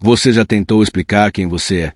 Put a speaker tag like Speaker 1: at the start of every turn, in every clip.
Speaker 1: Você já tentou explicar quem você é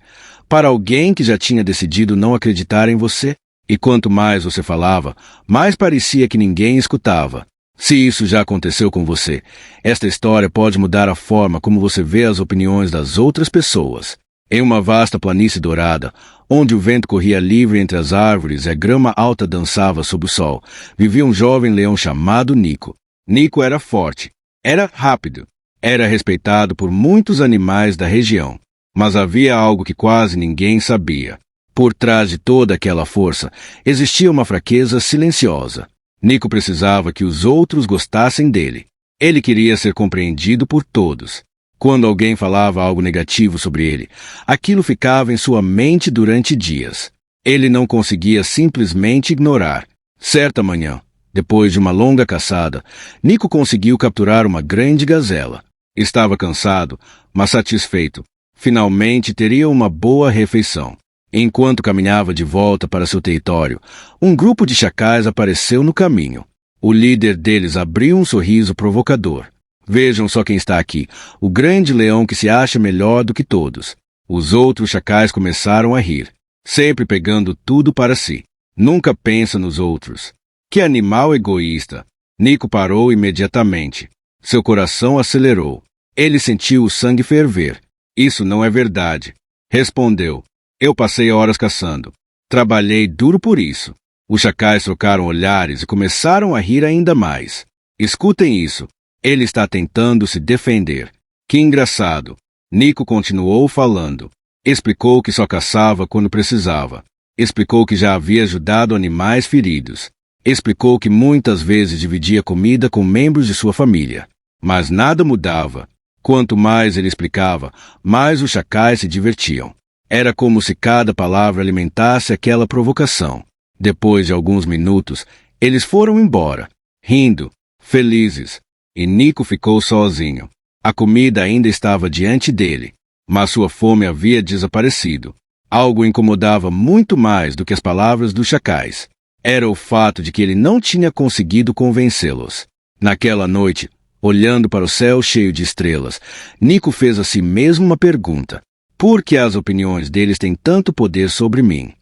Speaker 1: para alguém que já tinha decidido não acreditar em você? E quanto mais você falava, mais parecia que ninguém escutava. Se isso já aconteceu com você, esta história pode mudar a forma como você vê as opiniões das outras pessoas. Em uma vasta planície dourada, onde o vento corria livre entre as árvores e a grama alta dançava sob o sol, vivia um jovem leão chamado Nico. Nico era forte, era rápido, era respeitado por muitos animais da região. Mas havia algo que quase ninguém sabia. Por trás de toda aquela força, existia uma fraqueza silenciosa. Nico precisava que os outros gostassem dele. Ele queria ser compreendido por todos. Quando alguém falava algo negativo sobre ele, aquilo ficava em sua mente durante dias. Ele não conseguia simplesmente ignorar. Certa manhã, depois de uma longa caçada, Nico conseguiu capturar uma grande gazela. Estava cansado, mas satisfeito. Finalmente teria uma boa refeição. Enquanto caminhava de volta para seu território, um grupo de chacais apareceu no caminho. O líder deles abriu um sorriso provocador. Vejam só quem está aqui, o grande leão que se acha melhor do que todos. Os outros chacais começaram a rir, sempre pegando tudo para si. Nunca pensa nos outros. Que animal egoísta! Nico parou imediatamente. Seu coração acelerou. Ele sentiu o sangue ferver. Isso não é verdade. Respondeu. Eu passei horas caçando. Trabalhei duro por isso. Os chacais trocaram olhares e começaram a rir ainda mais. Escutem isso. Ele está tentando se defender. Que engraçado. Nico continuou falando. Explicou que só caçava quando precisava. Explicou que já havia ajudado animais feridos. Explicou que muitas vezes dividia comida com membros de sua família. Mas nada mudava. Quanto mais ele explicava, mais os chacais se divertiam. Era como se cada palavra alimentasse aquela provocação. Depois de alguns minutos, eles foram embora, rindo, felizes, e Nico ficou sozinho. A comida ainda estava diante dele, mas sua fome havia desaparecido. Algo o incomodava muito mais do que as palavras dos chacais. Era o fato de que ele não tinha conseguido convencê-los. Naquela noite, olhando para o céu cheio de estrelas, Nico fez a si mesmo uma pergunta. Por que as opiniões deles têm tanto poder sobre mim?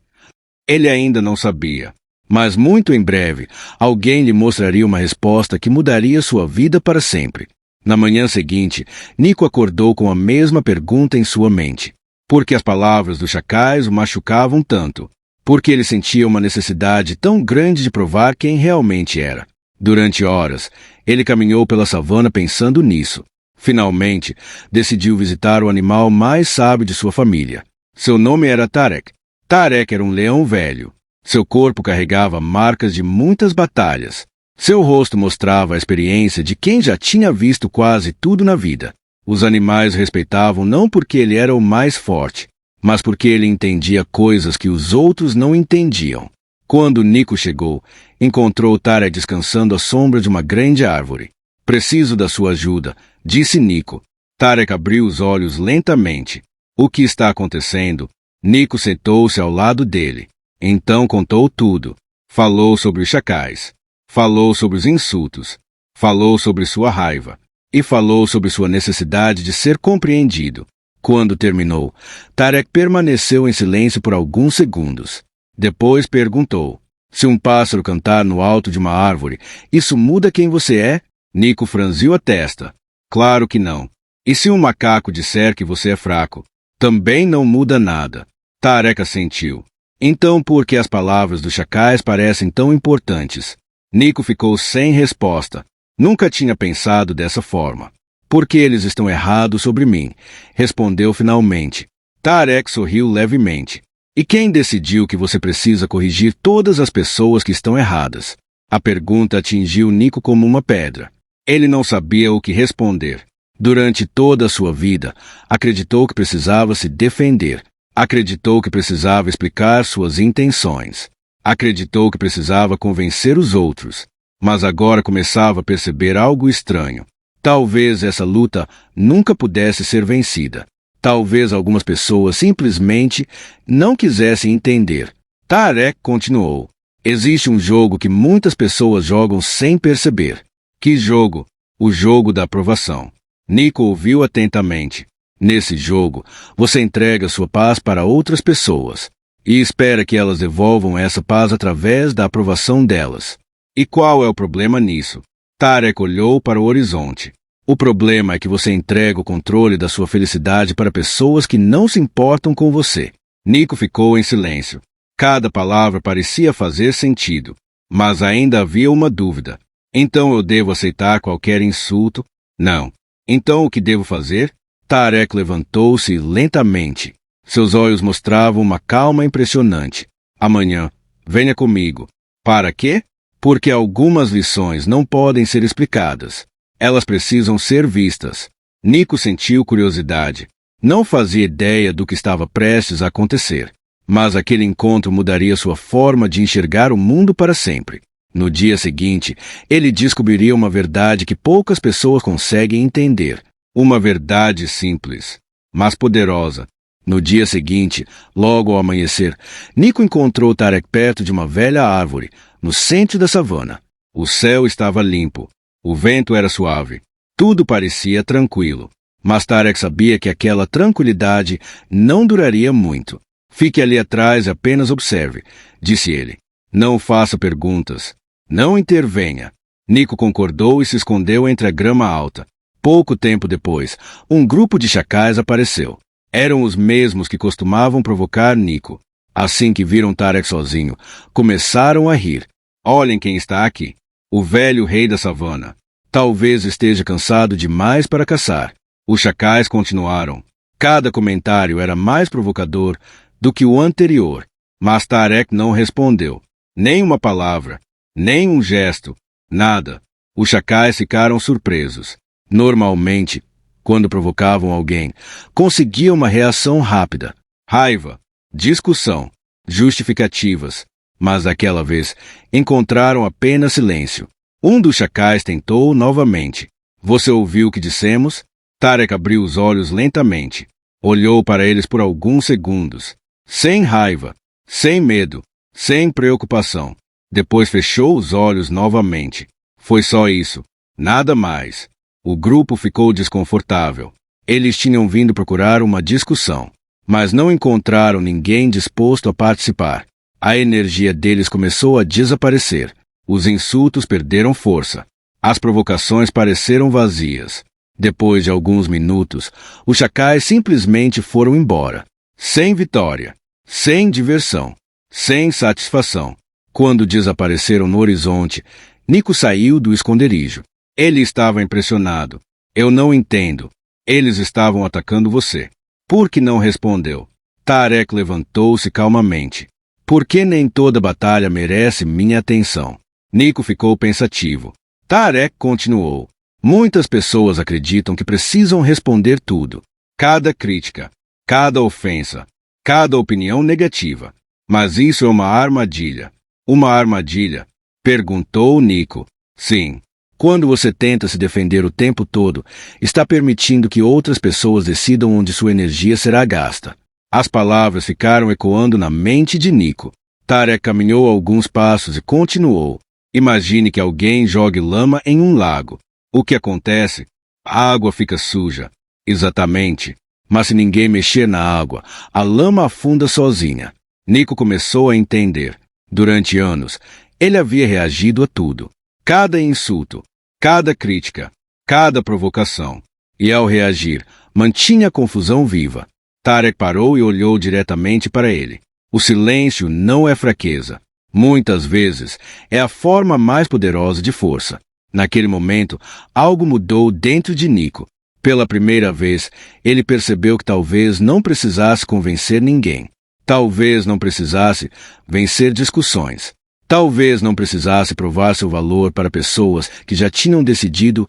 Speaker 1: Ele ainda não sabia, mas muito em breve, alguém lhe mostraria uma resposta que mudaria sua vida para sempre. Na manhã seguinte, Nico acordou com a mesma pergunta em sua mente. Por que as palavras dos chacais o machucavam tanto? Por que ele sentia uma necessidade tão grande de provar quem realmente era? Durante horas, ele caminhou pela savana pensando nisso. Finalmente, decidiu visitar o animal mais sábio de sua família. Seu nome era Tarek. Tarek era um leão velho. Seu corpo carregava marcas de muitas batalhas. Seu rosto mostrava a experiência de quem já tinha visto quase tudo na vida. Os animais o respeitavam não porque ele era o mais forte, mas porque ele entendia coisas que os outros não entendiam. Quando Nico chegou, encontrou Tarek descansando à sombra de uma grande árvore. Preciso da sua ajuda, disse Nico. Tarek abriu os olhos lentamente. O que está acontecendo? Nico sentou-se ao lado dele. Então contou tudo. Falou sobre os chacais. Falou sobre os insultos. Falou sobre sua raiva. E falou sobre sua necessidade de ser compreendido. Quando terminou, Tarek permaneceu em silêncio por alguns segundos. Depois perguntou. Se um pássaro cantar no alto de uma árvore, isso muda quem você é? Nico franziu a testa. Claro que não. E se um macaco disser que você é fraco? Também não muda nada. Tarek assentiu. Então por que as palavras dos chacais parecem tão importantes? Nico ficou sem resposta. Nunca tinha pensado dessa forma. Porque eles estão errados sobre mim, respondeu finalmente. Tarek sorriu levemente. E quem decidiu que você precisa corrigir todas as pessoas que estão erradas? A pergunta atingiu Nico como uma pedra. Ele não sabia o que responder. Durante toda a sua vida, acreditou que precisava se defender. Acreditou que precisava explicar suas intenções. Acreditou que precisava convencer os outros. Mas agora começava a perceber algo estranho. Talvez essa luta nunca pudesse ser vencida. Talvez algumas pessoas simplesmente não quisessem entender. Tarek continuou. Existe um jogo que muitas pessoas jogam sem perceber. Que jogo? O jogo da aprovação. Nico ouviu atentamente. Nesse jogo, você entrega sua paz para outras pessoas e espera que elas devolvam essa paz através da aprovação delas. E qual é o problema nisso? Tarek olhou para o horizonte. O problema é que você entrega o controle da sua felicidade para pessoas que não se importam com você. Nico ficou em silêncio. Cada palavra parecia fazer sentido, mas ainda havia uma dúvida. Então eu devo aceitar qualquer insulto? Não. Então o que devo fazer? Tarek levantou-se lentamente. Seus olhos mostravam uma calma impressionante. Amanhã, venha comigo. Para quê? Porque algumas lições não podem ser explicadas. Elas precisam ser vistas. Nico sentiu curiosidade. Não fazia ideia do que estava prestes a acontecer, mas aquele encontro mudaria sua forma de enxergar o mundo para sempre. No dia seguinte, ele descobriria uma verdade que poucas pessoas conseguem entender. Uma verdade simples, mas poderosa. No dia seguinte, logo ao amanhecer, Nico encontrou Tarek perto de uma velha árvore, no centro da savana. O céu estava limpo. O vento era suave. Tudo parecia tranquilo. Mas Tarek sabia que aquela tranquilidade não duraria muito. Fique ali atrás e apenas observe, disse ele. Não faça perguntas. Não intervenha. Nico concordou e se escondeu entre a grama alta. Pouco tempo depois, um grupo de chacais apareceu. Eram os mesmos que costumavam provocar Nico. Assim que viram Tarek sozinho, começaram a rir. Olhem quem está aqui. O velho rei da savana. Talvez esteja cansado demais para caçar. Os chacais continuaram. Cada comentário era mais provocador do que o anterior, mas Tarek não respondeu. Nem uma palavra, nem um gesto, nada. Os chacais ficaram surpresos. Normalmente, quando provocavam alguém, conseguiam uma reação rápida. Raiva, discussão, justificativas. Mas daquela vez, encontraram apenas silêncio. Um dos chacais tentou novamente. Você ouviu o que dissemos? Tarek abriu os olhos lentamente. Olhou para eles por alguns segundos. Sem raiva, sem medo, sem preocupação. Depois fechou os olhos novamente. Foi só isso. Nada mais. O grupo ficou desconfortável. Eles tinham vindo procurar uma discussão, mas não encontraram ninguém disposto a participar. A energia deles começou a desaparecer. Os insultos perderam força. As provocações pareceram vazias. Depois de alguns minutos, os chacais simplesmente foram embora. Sem vitória, sem diversão, sem satisfação. Quando desapareceram no horizonte, Nico saiu do esconderijo. Ele estava impressionado. Eu não entendo. Eles estavam atacando você. Por que não respondeu? Tarek levantou-se calmamente. Por que nem toda batalha merece minha atenção? Nico ficou pensativo. Tarek continuou. Muitas pessoas acreditam que precisam responder tudo. Cada crítica, cada ofensa, cada opinião negativa. Mas isso é uma armadilha. Uma armadilha? Perguntou Nico. Sim. Quando você tenta se defender o tempo todo, está permitindo que outras pessoas decidam onde sua energia será gasta. As palavras ficaram ecoando na mente de Nico. Tarek caminhou alguns passos e continuou. Imagine que alguém jogue lama em um lago. O que acontece? A água fica suja. Exatamente. Mas se ninguém mexer na água, a lama afunda sozinha. Nico começou a entender. Durante anos, ele havia reagido a tudo. Cada insulto, cada crítica, cada provocação. E ao reagir, mantinha a confusão viva. Tarek parou e olhou diretamente para ele. O silêncio não é fraqueza. Muitas vezes, é a forma mais poderosa de força. Naquele momento, algo mudou dentro de Nico. Pela primeira vez, ele percebeu que talvez não precisasse convencer ninguém. Talvez não precisasse vencer discussões. Talvez não precisasse provar seu valor para pessoas que já tinham decidido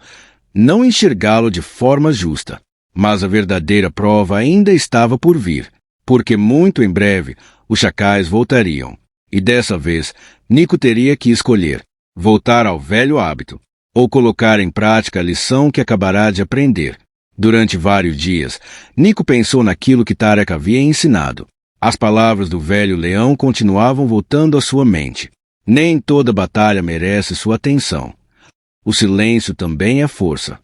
Speaker 1: não enxergá-lo de forma justa. Mas a verdadeira prova ainda estava por vir, porque muito em breve os chacais voltariam. E dessa vez, Nico teria que escolher, voltar ao velho hábito, ou colocar em prática a lição que acabará de aprender. Durante vários dias, Nico pensou naquilo que Tarek havia ensinado. As palavras do velho leão continuavam voltando à sua mente. Nem toda batalha merece sua atenção. O silêncio também é força.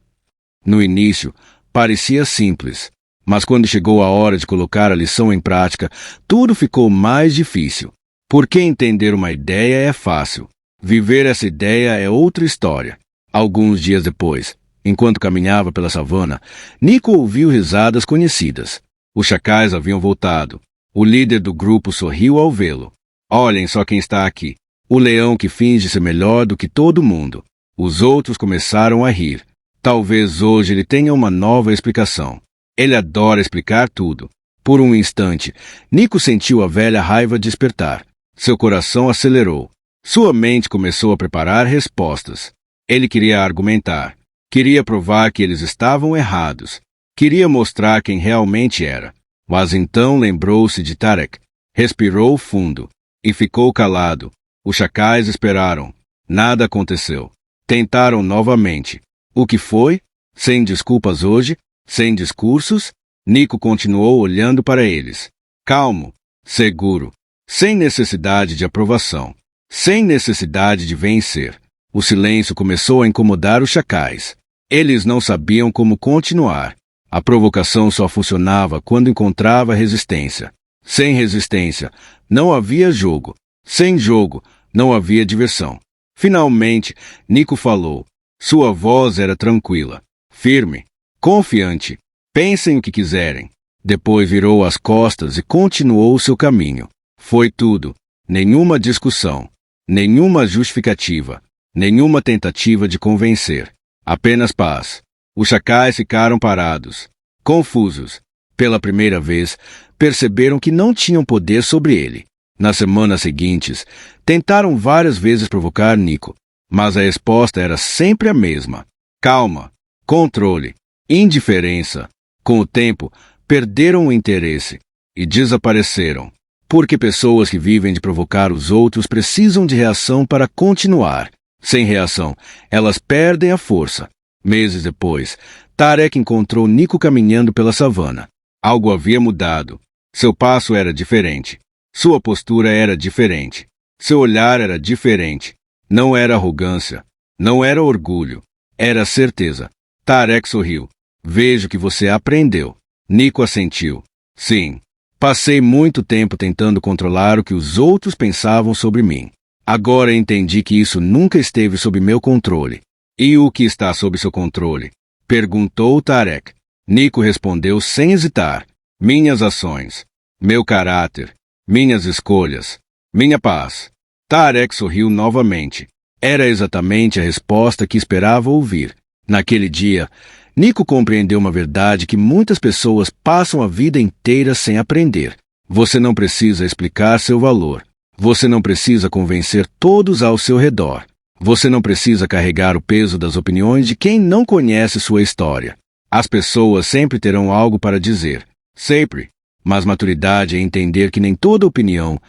Speaker 1: No início, parecia simples. Mas quando chegou a hora de colocar a lição em prática, tudo ficou mais difícil. Porque entender uma ideia é fácil. Viver essa ideia é outra história. Alguns dias depois, enquanto caminhava pela savana, Nico ouviu risadas conhecidas. Os chacais haviam voltado. O líder do grupo sorriu ao vê-lo. Olhem só quem está aqui. O leão que finge ser melhor do que todo mundo. Os outros começaram a rir. Talvez hoje ele tenha uma nova explicação. Ele adora explicar tudo. Por um instante, Nico sentiu a velha raiva despertar. Seu coração acelerou. Sua mente começou a preparar respostas. Ele queria argumentar. Queria provar que eles estavam errados. Queria mostrar quem realmente era. Mas então lembrou-se de Tarek. Respirou fundo. E ficou calado. Os chacais esperaram. Nada aconteceu. Tentaram novamente. O que foi? Sem desculpas hoje? Sem discursos? Nico continuou olhando para eles. Calmo. Seguro. Sem necessidade de aprovação. Sem necessidade de vencer. O silêncio começou a incomodar os chacais. Eles não sabiam como continuar. A provocação só funcionava quando encontrava resistência. Sem resistência, não havia jogo. Sem jogo, não havia diversão. Finalmente, Nico falou. Sua voz era tranquila, firme, confiante. Pensem o que quiserem. Depois virou as costas e continuou seu caminho. Foi tudo. Nenhuma discussão. Nenhuma justificativa. Nenhuma tentativa de convencer. Apenas paz. Os chacais ficaram parados, confusos. Pela primeira vez, perceberam que não tinham poder sobre ele. Nas semanas seguintes, tentaram várias vezes provocar Nico, mas a resposta era sempre a mesma. Calma, controle, indiferença. Com o tempo, perderam o interesse e desapareceram. Porque pessoas que vivem de provocar os outros precisam de reação para continuar. Sem reação, elas perdem a força. Meses depois, Tarek encontrou Nico caminhando pela savana. Algo havia mudado. Seu passo era diferente. Sua postura era diferente. Seu olhar era diferente. Não era arrogância. Não era orgulho. Era certeza. Tarek sorriu. Vejo que você aprendeu. Nico assentiu. Sim. Passei muito tempo tentando controlar o que os outros pensavam sobre mim. Agora entendi que isso nunca esteve sob meu controle. E o que está sob seu controle? Perguntou Tarek. Nico respondeu sem hesitar. Minhas ações. Meu caráter. Minhas escolhas. Minha paz. Tarek sorriu novamente. Era exatamente a resposta que esperava ouvir. Naquele dia, Nico compreendeu uma verdade que muitas pessoas passam a vida inteira sem aprender. Você não precisa explicar seu valor. Você não precisa convencer todos ao seu redor. Você não precisa carregar o peso das opiniões de quem não conhece sua história. As pessoas sempre terão algo para dizer. Sempre. Mas maturidade é entender que nem toda opinião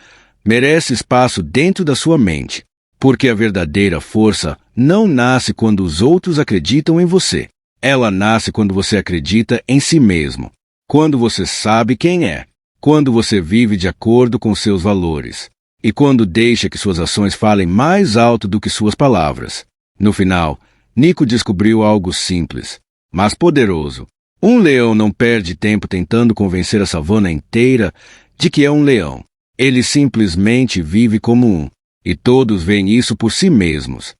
Speaker 1: merece espaço dentro da sua mente. Porque a verdadeira força não nasce quando os outros acreditam em você. Ela nasce quando você acredita em si mesmo. Quando você sabe quem é. Quando você vive de acordo com seus valores. E quando deixa que suas ações falem mais alto do que suas palavras. No final, Nico descobriu algo simples, mas poderoso. Um leão não perde tempo tentando convencer a savana inteira de que é um leão. Ele simplesmente vive como um. E todos veem isso por si mesmos.